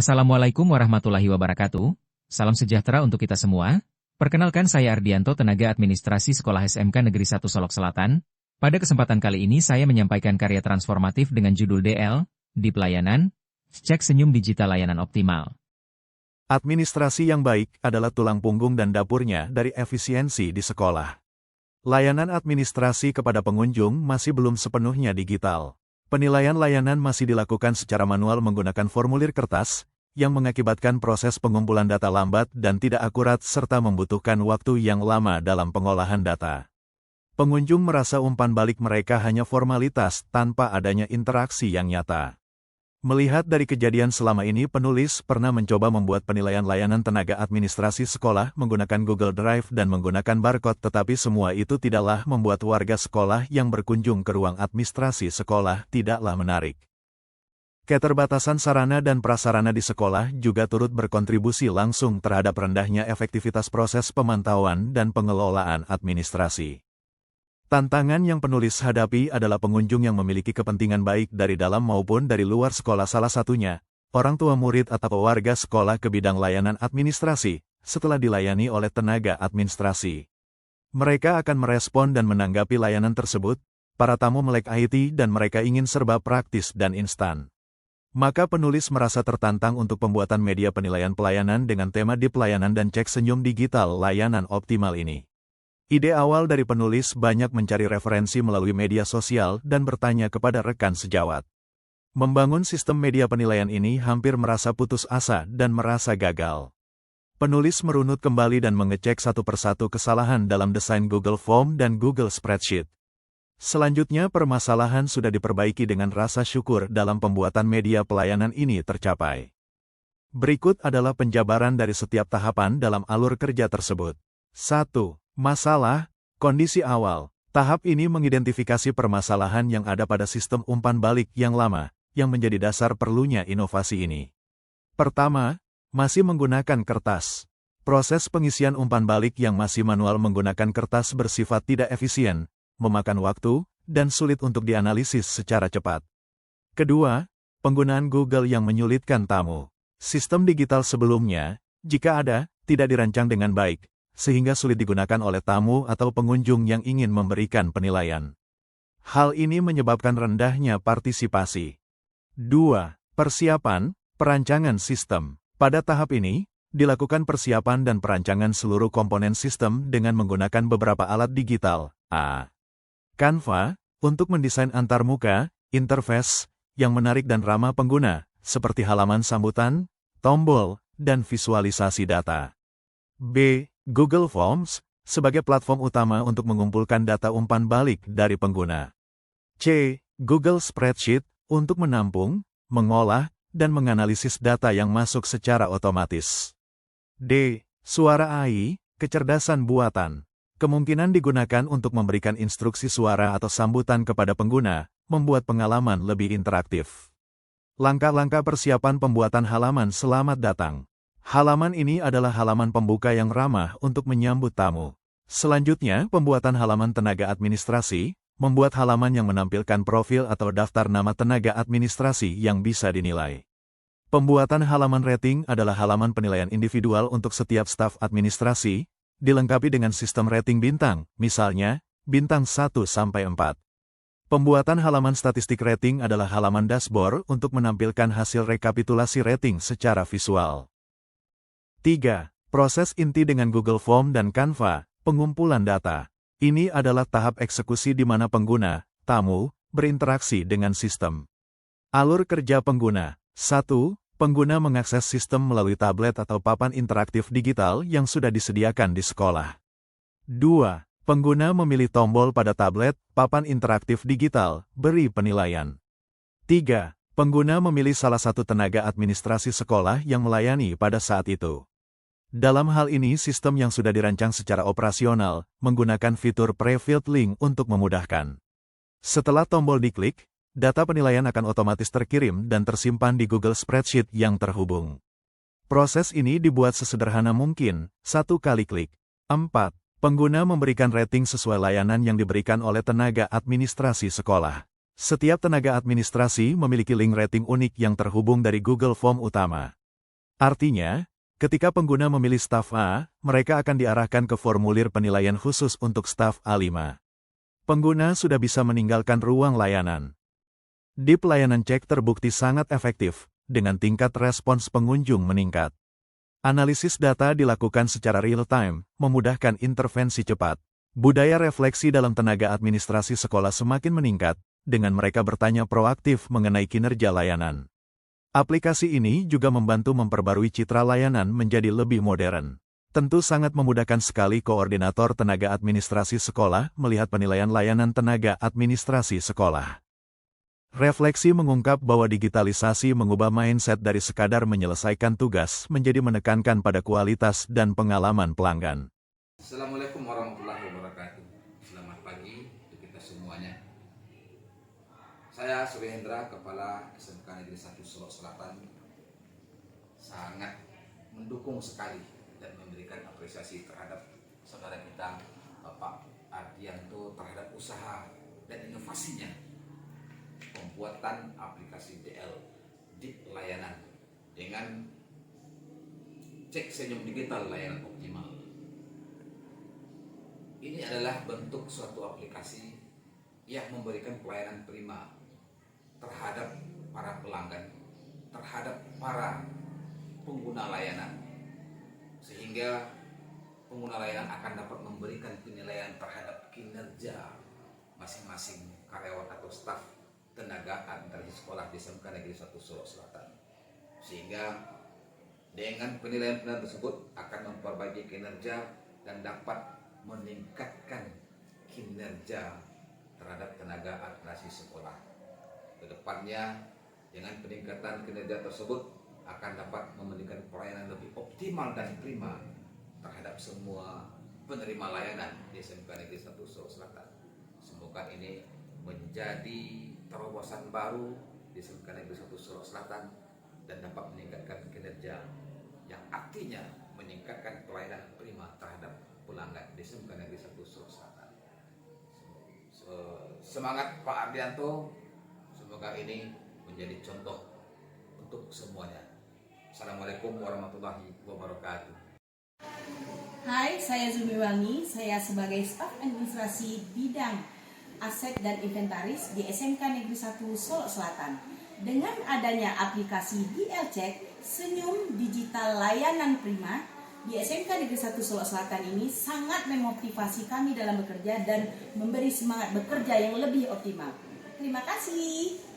Assalamualaikum warahmatullahi wabarakatuh. Salam sejahtera untuk kita semua. Perkenalkan saya Ardianto, tenaga administrasi Sekolah SMK Negeri 1 Solok Selatan. Pada kesempatan kali ini saya menyampaikan karya transformatif dengan judul DL, di pelayanan, cek senyum digital layanan optimal. Administrasi yang baik adalah tulang punggung dan dapurnya dari efisiensi di sekolah. Layanan administrasi kepada pengunjung masih belum sepenuhnya digital. Penilaian layanan masih dilakukan secara manual menggunakan formulir kertas, yang mengakibatkan proses pengumpulan data lambat dan tidak akurat serta membutuhkan waktu yang lama dalam pengolahan data. Pengunjung merasa umpan balik mereka hanya formalitas tanpa adanya interaksi yang nyata. Melihat dari kejadian selama ini, penulis pernah mencoba membuat penilaian layanan tenaga administrasi sekolah menggunakan Google Drive dan menggunakan barcode, tetapi semua itu tidaklah membuat warga sekolah yang berkunjung ke ruang administrasi sekolah tidaklah menarik. Keterbatasan sarana dan prasarana di sekolah juga turut berkontribusi langsung terhadap rendahnya efektivitas proses pemantauan dan pengelolaan administrasi. Tantangan yang penulis hadapi adalah pengunjung yang memiliki kepentingan baik dari dalam maupun dari luar sekolah, salah satunya orang tua murid atau warga sekolah ke bidang layanan administrasi setelah dilayani oleh tenaga administrasi. Mereka akan merespon dan menanggapi layanan tersebut, para tamu melek IT dan mereka ingin serba praktis dan instan. Maka penulis merasa tertantang untuk pembuatan media penilaian pelayanan dengan tema di pelayanan dan cek senyum digital layanan optimal ini. Ide awal dari penulis banyak mencari referensi melalui media sosial dan bertanya kepada rekan sejawat. Membangun sistem media penilaian ini hampir merasa putus asa dan merasa gagal. Penulis merunut kembali dan mengecek satu persatu kesalahan dalam desain Google Form dan Google Spreadsheet. Selanjutnya permasalahan sudah diperbaiki dengan rasa syukur dalam pembuatan media pelayanan ini tercapai. Berikut adalah penjabaran dari setiap tahapan dalam alur kerja tersebut. 1. Masalah, kondisi awal. Tahap ini mengidentifikasi permasalahan yang ada pada sistem umpan balik yang lama, yang menjadi dasar perlunya inovasi ini. Pertama, masih menggunakan kertas. Proses pengisian umpan balik yang masih manual menggunakan kertas bersifat tidak efisien, memakan waktu, dan sulit untuk dianalisis secara cepat. Kedua, penggunaan Google yang menyulitkan tamu. Sistem digital sebelumnya, jika ada, tidak dirancang dengan baik, sehingga sulit digunakan oleh tamu atau pengunjung yang ingin memberikan penilaian. Hal ini menyebabkan rendahnya partisipasi. 2. Persiapan, perancangan sistem. Pada tahap ini, dilakukan persiapan dan perancangan seluruh komponen sistem dengan menggunakan beberapa alat digital. A. Canva, untuk mendesain antarmuka, interface, yang menarik dan ramah pengguna, seperti halaman sambutan, tombol, dan visualisasi data. B. Google Forms, sebagai platform utama untuk mengumpulkan data umpan balik dari pengguna. C. Google Spreadsheet, untuk menampung, mengolah, dan menganalisis data yang masuk secara otomatis. D. Suara AI, kecerdasan buatan. Kemungkinan digunakan untuk memberikan instruksi suara atau sambutan kepada pengguna, membuat pengalaman lebih interaktif. Langkah-langkah persiapan pembuatan halaman selamat datang. Halaman ini adalah halaman pembuka yang ramah untuk menyambut tamu. Selanjutnya, pembuatan halaman tenaga administrasi, membuat halaman yang menampilkan profil atau daftar nama tenaga administrasi yang bisa dinilai. Pembuatan halaman rating adalah halaman penilaian individual untuk setiap staf administrasi, dilengkapi dengan sistem rating bintang, misalnya, bintang 1-4. Pembuatan halaman statistik rating adalah halaman dashboard untuk menampilkan hasil rekapitulasi rating secara visual. 3. Proses inti dengan Google Form dan Canva, pengumpulan data. Ini adalah tahap eksekusi di mana pengguna, tamu, berinteraksi dengan sistem. Alur kerja pengguna. 1. Pengguna mengakses sistem melalui tablet atau papan interaktif digital yang sudah disediakan di sekolah. 2. Pengguna memilih tombol pada tablet, papan interaktif digital, beri penilaian. 3. Pengguna memilih salah satu tenaga administrasi sekolah yang melayani pada saat itu. Dalam hal ini sistem yang sudah dirancang secara operasional, menggunakan fitur pre-filled link untuk memudahkan. Setelah tombol diklik, data penilaian akan otomatis terkirim dan tersimpan di Google Spreadsheet yang terhubung. Proses ini dibuat sesederhana mungkin, satu kali klik. 4. Pengguna memberikan rating sesuai layanan yang diberikan oleh tenaga administrasi sekolah. Setiap tenaga administrasi memiliki link rating unik yang terhubung dari Google Form utama. Artinya, ketika pengguna memilih staf A, mereka akan diarahkan ke formulir penilaian khusus untuk staf A5. Pengguna sudah bisa meninggalkan ruang layanan. Deep layanan cek terbukti sangat efektif, dengan tingkat respons pengunjung meningkat. Analisis data dilakukan secara real-time, memudahkan intervensi cepat. Budaya refleksi dalam tenaga administrasi sekolah semakin meningkat, dengan mereka bertanya proaktif mengenai kinerja layanan. Aplikasi ini juga membantu memperbarui citra layanan menjadi lebih modern. Tentu sangat memudahkan sekali koordinator tenaga administrasi sekolah melihat penilaian layanan tenaga administrasi sekolah. Refleksi mengungkap bahwa digitalisasi mengubah mindset dari sekadar menyelesaikan tugas menjadi menekankan pada kualitas dan pengalaman pelanggan. Assalamualaikum warahmatullahi wabarakatuh. Selamat pagi untuk kita semuanya. Saya Surya Hendra, Kepala SMK Negeri 1 Solok Selatan, sangat mendukung sekali dan memberikan apresiasi terhadap saudara kita Bapak Ardianto terhadap usaha dan inovasinya pembuatan aplikasi DL di layanan dengan cek senyum digital layanan optimal. Ini adalah bentuk suatu aplikasi yang memberikan pelayanan prima terhadap para pelanggan, terhadap para pengguna layanan, sehingga pengguna layanan akan dapat memberikan penilaian terhadap kinerja masing-masing karyawan atau staf tenaga administrasi sekolah di SMK Negeri 1 Solok Selatan, sehingga dengan penilaian tersebut akan memperbaiki kinerja dan dapat meningkatkan kinerja terhadap tenaga administrasi sekolah. Kedepannya, dengan peningkatan kinerja tersebut akan dapat memberikan pelayanan lebih optimal dan prima terhadap semua penerima layanan di SMK Negeri 1 Solok Selatan. Semoga ini menjadi terobosan baru di SMK Negeri 1 Solok Selatan dan dapat meningkatkan kinerja yang artinya meningkatkan pelayanan prima terhadap pelanggan di SMK Negeri 1 Solok Selatan. Semangat Pak Ardianto, semoga ini menjadi contoh untuk semuanya. Assalamualaikum warahmatullahi wabarakatuh. Hai, saya Zumiwangi. Saya sebagai staf administrasi bidang aset dan inventaris di SMK Negeri 1 Solok Selatan. Dengan adanya aplikasi DL Check, senyum digital layanan prima di SMK Negeri 1 Solok Selatan ini sangat memotivasi kami dalam bekerja dan memberi semangat bekerja yang lebih optimal. Terima kasih.